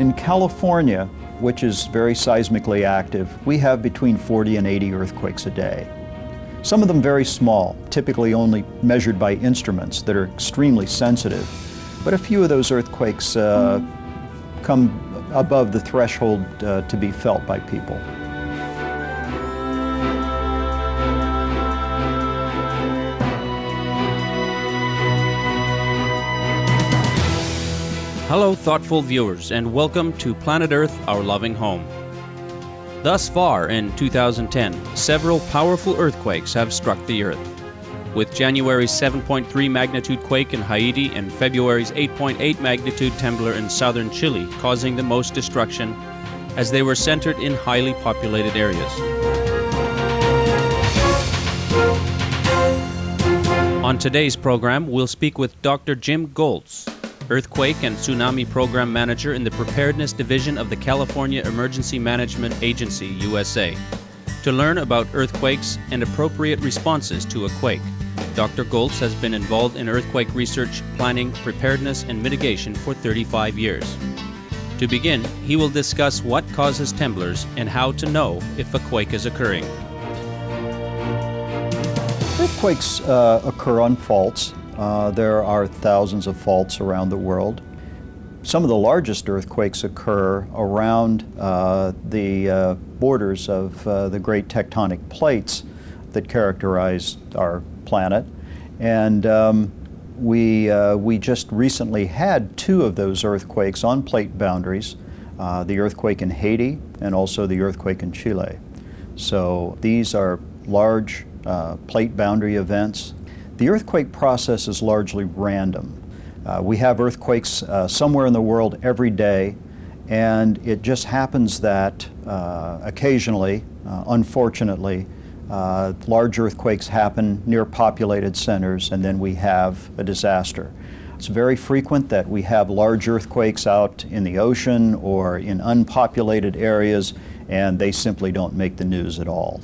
In California, which is very seismically active, we have between 40 and 80 earthquakes a day. Some of them very small, typically only measured by instruments that are extremely sensitive. But a few of those earthquakes come above the threshold to be felt by people. Hello, thoughtful viewers, and welcome to Planet Earth, Our Loving Home. Thus far in 2010, several powerful earthquakes have struck the Earth, with January's 7.3 magnitude quake in Haiti and February's 8.8 magnitude trembler in southern Chile causing the most destruction, as they were centered in highly populated areas. On today's program, we'll speak with Dr. Jim Goltz, Earthquake and Tsunami Program Manager in the Preparedness Division of the California Emergency Management Agency, USA, to learn about earthquakes and appropriate responses to a quake. Dr. Goltz has been involved in earthquake research, planning, preparedness, and mitigation for 35 years. To begin, he will discuss what causes tremblers and how to know if a quake is occurring. Earthquakes occur on faults. There are thousands of faults around the world. Some of the largest earthquakes occur around the borders of the great tectonic plates that characterize our planet. And we just recently had two of those earthquakes on plate boundaries, the earthquake in Haiti and also the earthquake in Chile. So these are large plate boundary events. The earthquake process is largely random. We have earthquakes somewhere in the world every day, and it just happens that occasionally, unfortunately, large earthquakes happen near populated centers, and then we have a disaster. It's very frequent that we have large earthquakes out in the ocean or in unpopulated areas, and they simply don't make the news at all.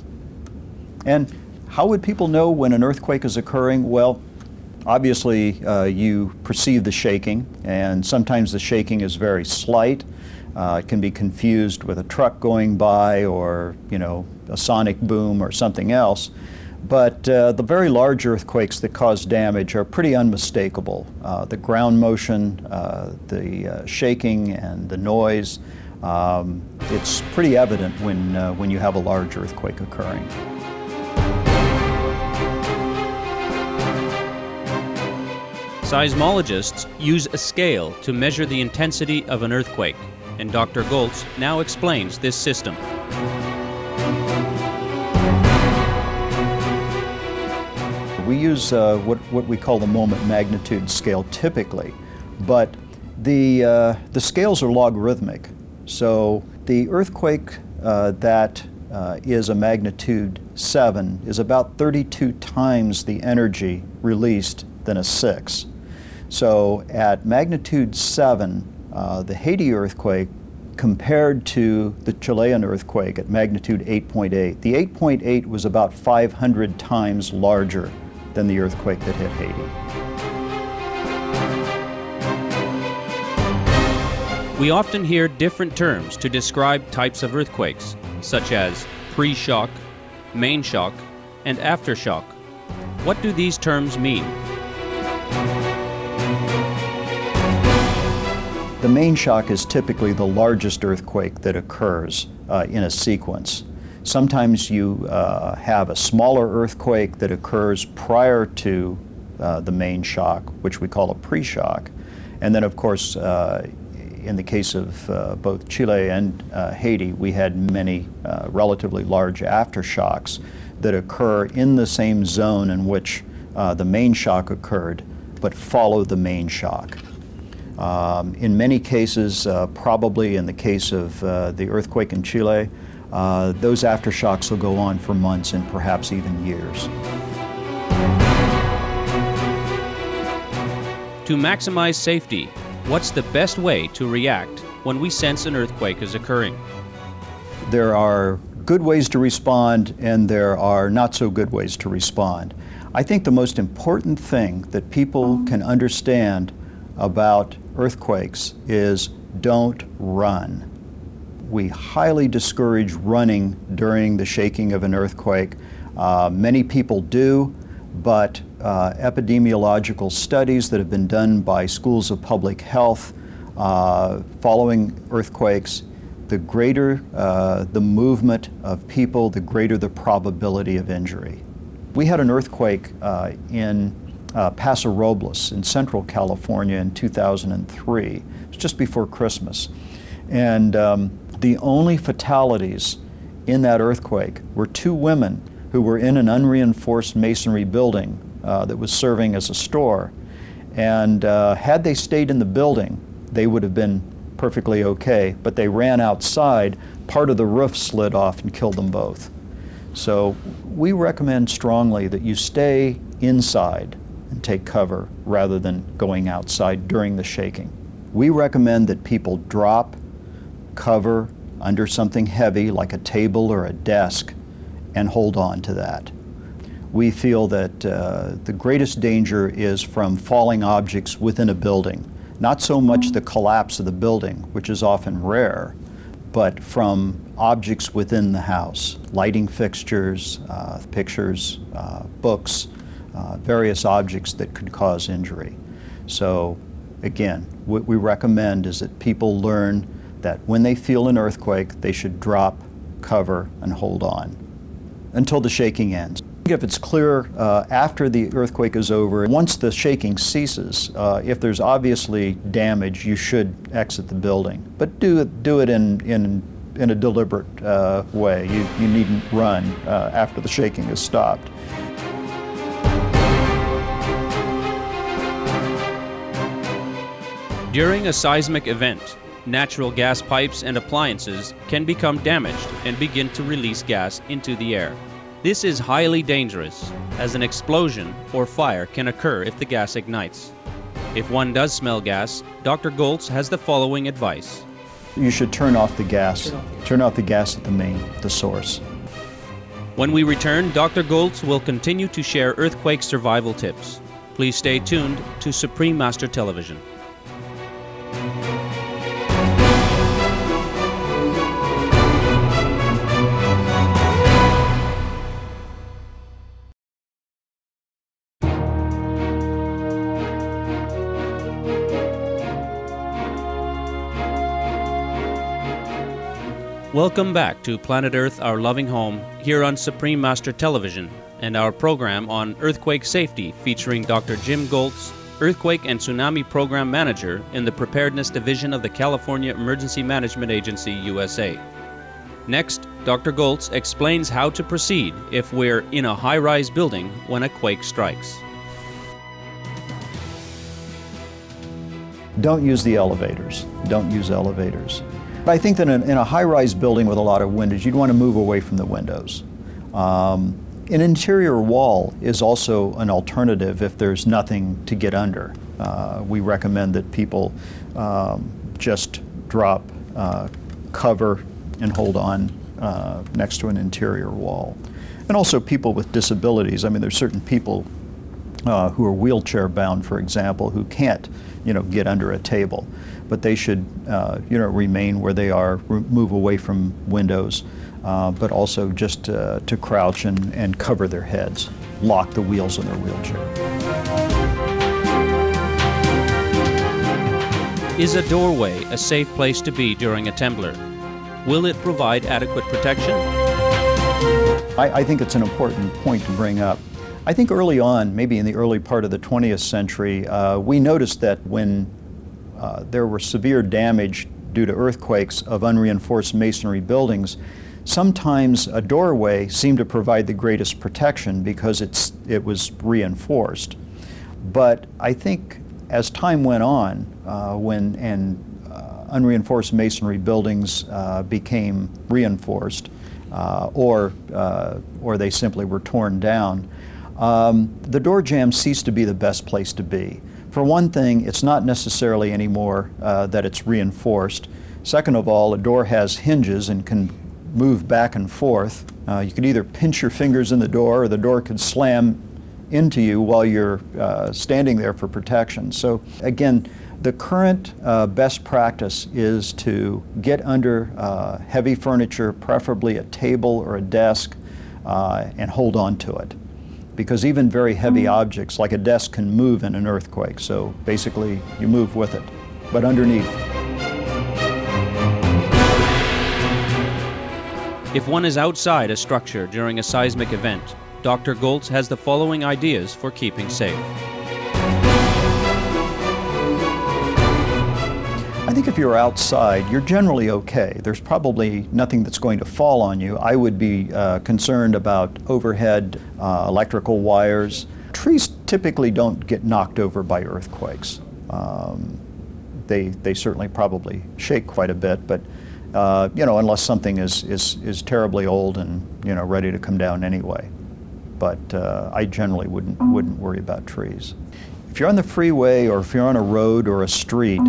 And how would people know when an earthquake is occurring? Well, obviously you perceive the shaking, and sometimes the shaking is very slight. It can be confused with a truck going by or, a sonic boom or something else. But the very large earthquakes that cause damage are pretty unmistakable. The ground motion, the shaking and the noise, it's pretty evident when you have a large earthquake occurring. Seismologists use a scale to measure the intensity of an earthquake, and Dr. Goltz now explains this system. We use what we call the moment magnitude scale typically, but the scales are logarithmic. So the earthquake that is a magnitude 7 is about 32 times the energy released than a 6. So at magnitude 7, the Haiti earthquake compared to the Chilean earthquake at magnitude 8.8, the 8.8 was about 500 times larger than the earthquake that hit Haiti. We often hear different terms to describe types of earthquakes, such as pre-shock, main shock, and aftershock. What do these terms mean? The main shock is typically the largest earthquake that occurs in a sequence. Sometimes you have a smaller earthquake that occurs prior to the main shock, which we call a pre-shock. And then, of course, in the case of both Chile and Haiti, we had many relatively large aftershocks that occur in the same zone in which the main shock occurred, but follow the main shock. In many cases, probably in the case of the earthquake in Chile, those aftershocks will go on for months and perhaps even years. To maximize safety, what's the best way to react when we sense an earthquake is occurring? There are good ways to respond and there are not so good ways to respond. I think the most important thing that people can understand about earthquakes is don't run. We highly discourage running during the shaking of an earthquake. Many people do, but epidemiological studies that have been done by schools of public health following earthquakes, the greater the movement of people, the greater the probability of injury. We had an earthquake in Paso Robles in Central California in 2003. It was just before Christmas. And the only fatalities in that earthquake were two women who were in an unreinforced masonry building that was serving as a store. And had they stayed in the building, they would have been perfectly okay, but they ran outside, part of the roof slid off and killed them both. So we recommend strongly that you stay inside and take cover rather than going outside during the shaking. We recommend that people drop, cover under something heavy like a table or a desk and hold on to that. We feel that the greatest danger is from falling objects within a building. Not so much the collapse of the building, which is often rare, but from objects within the house, lighting fixtures, pictures, books, various objects that could cause injury. So again, what we recommend is that people learn that when they feel an earthquake, they should drop, cover, and hold on until the shaking ends. If it's clear after the earthquake is over, once the shaking ceases, if there's obviously damage, you should exit the building. But do it in a deliberate way. You needn't run after the shaking has stopped. During a seismic event, natural gas pipes and appliances can become damaged and begin to release gas into the air. This is highly dangerous, as an explosion or fire can occur if the gas ignites. If one does smell gas, Dr. Goltz has the following advice. You should turn off the gas. Turn off the gas at the source. When we return, Dr. Goltz will continue to share earthquake survival tips. Please stay tuned to Supreme Master Television. Welcome back to Planet Earth, Our Loving Home, here on Supreme Master Television, and our program on earthquake safety featuring Dr. Jim Goltz, Earthquake and Tsunami Program Manager in the Preparedness Division of the California Emergency Management Agency, USA. Next, Dr. Goltz explains how to proceed if we're in a high-rise building when a quake strikes. Don't use the elevators. Don't use elevators. I think that in a high-rise building with a lot of windows, you'd want to move away from the windows. An interior wall is also an alternative if there's nothing to get under. We recommend that people just drop, cover, and hold on next to an interior wall. And also people with disabilities. I mean, there's certain people who are wheelchair bound, for example, who can't, get under a table. But they should, remain where they are, move away from windows, but also just to crouch and cover their heads, lock the wheels in their wheelchair. Is a doorway a safe place to be during a temblor? Will it provide adequate protection? I think it's an important point to bring up. I think early on, maybe in the early part of the 20th century, we noticed that when there were severe damage due to earthquakes of unreinforced masonry buildings, sometimes a doorway seemed to provide the greatest protection because it was reinforced. But I think as time went on, unreinforced masonry buildings became reinforced, or they simply were torn down, the door jamb ceased to be the best place to be. For one thing, it's not necessarily anymore that it's reinforced. Second of all, a door has hinges and can move back and forth. You could either pinch your fingers in the door or the door could slam into you while you're standing there for protection. So again, the current best practice is to get under heavy furniture, preferably a table or a desk, and hold on to it. Because even very heavy objects like a desk can move in an earthquake. So basically you move with it, but underneath. If one is outside a structure during a seismic event, Dr. Goltz has the following ideas for keeping safe. I think if you're outside, you're generally okay. There's probably nothing that's going to fall on you. I would be concerned about overhead electrical wires. Trees typically don't get knocked over by earthquakes. They certainly probably shake quite a bit, but you know, unless something is terribly old and, you know, ready to come down anyway. But I generally wouldn't worry about trees. If you're on the freeway or if you're on a road or a street,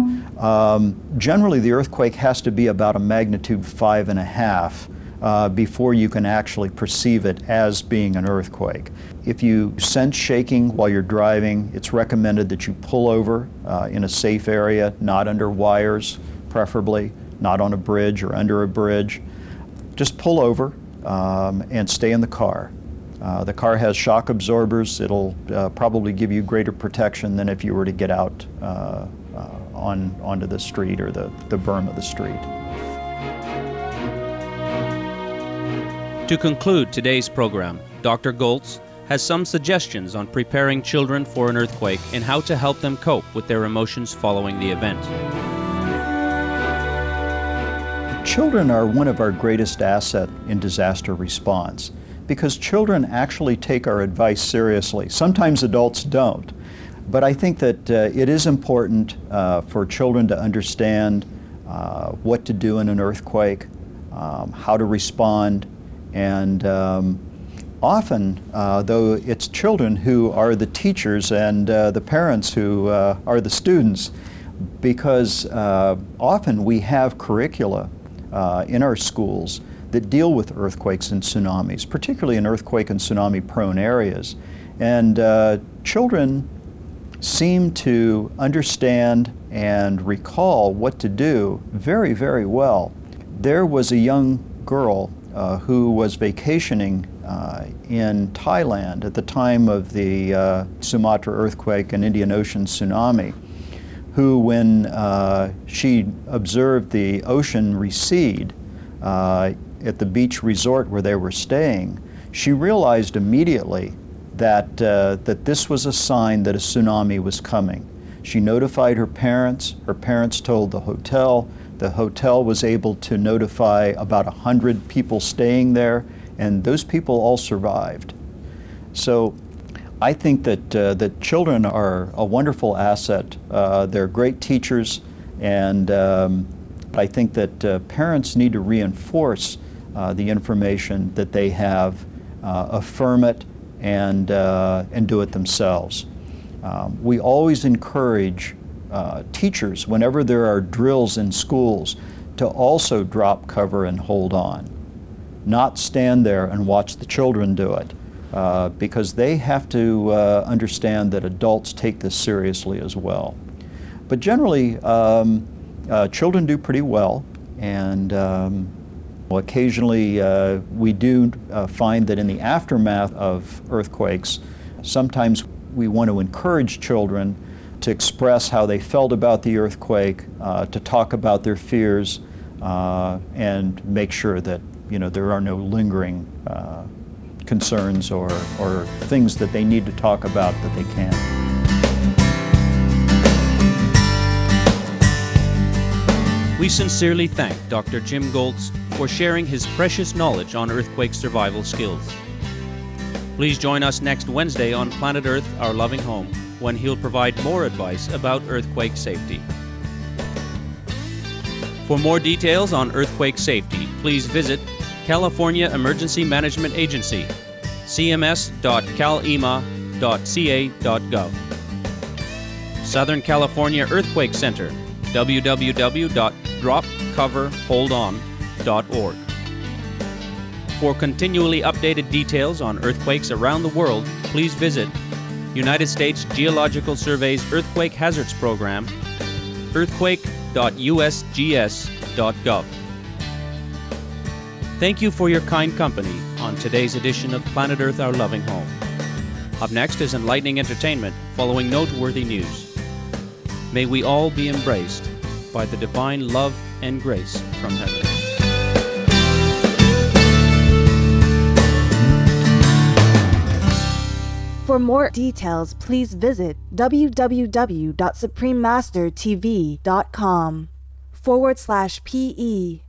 generally the earthquake has to be about a magnitude 5.5 before you can actually perceive it as being an earthquake. If you sense shaking while you're driving, it's recommended that you pull over in a safe area, not under wires preferably, not on a bridge or under a bridge. Just pull over and stay in the car. The car has shock absorbers. It'll probably give you greater protection than if you were to get out onto the street or the berm of the street. To conclude today's program, Dr. Goltz has some suggestions on preparing children for an earthquake and how to help them cope with their emotions following the event. Children are one of our greatest assets in disaster response because children actually take our advice seriously. Sometimes adults don't. But I think that it is important for children to understand what to do in an earthquake, how to respond, and often, though it's children who are the teachers and the parents who are the students, because often we have curricula in our schools that deal with earthquakes and tsunamis, particularly in earthquake and tsunami prone areas. And children seem to understand and recall what to do very, very well. There was a young girl who was vacationing in Thailand at the time of the Sumatra earthquake and Indian Ocean tsunami, who, when she observed the ocean recede at the beach resort where they were staying, she realized immediately that this was a sign that a tsunami was coming. She notified her parents told the hotel was able to notify about 100 people staying there, and those people all survived. So I think that children are a wonderful asset. They're great teachers, and I think that parents need to reinforce the information that they have, affirm it, and do it themselves. We always encourage teachers, whenever there are drills in schools, to also drop cover and hold on. Not stand there and watch the children do it, because they have to understand that adults take this seriously as well. But generally, children do pretty well, and occasionally we do find that in the aftermath of earthquakes, sometimes we want to encourage children to express how they felt about the earthquake, to talk about their fears, and make sure that, you know, there are no lingering concerns or things that they need to talk about that they can't. We sincerely thank Dr. Jim Goltz for sharing his precious knowledge on earthquake survival skills. Please join us next Wednesday on Planet Earth, Our Loving Home, when he'll provide more advice about earthquake safety. For more details on earthquake safety, please visit California Emergency Management Agency, cms.calema.ca.gov. Southern California Earthquake Center, www.dropcoverholdon.org. For continually updated details on earthquakes around the world, please visit United States Geological Survey's Earthquake Hazards Program, earthquake.usgs.gov. Thank you for your kind company on today's edition of Planet Earth, Our Loving Home. Up next is enlightening entertainment following noteworthy news. May we all be embraced by the divine love and grace from heaven. For more details, please visit www.suprememastertv.com/PE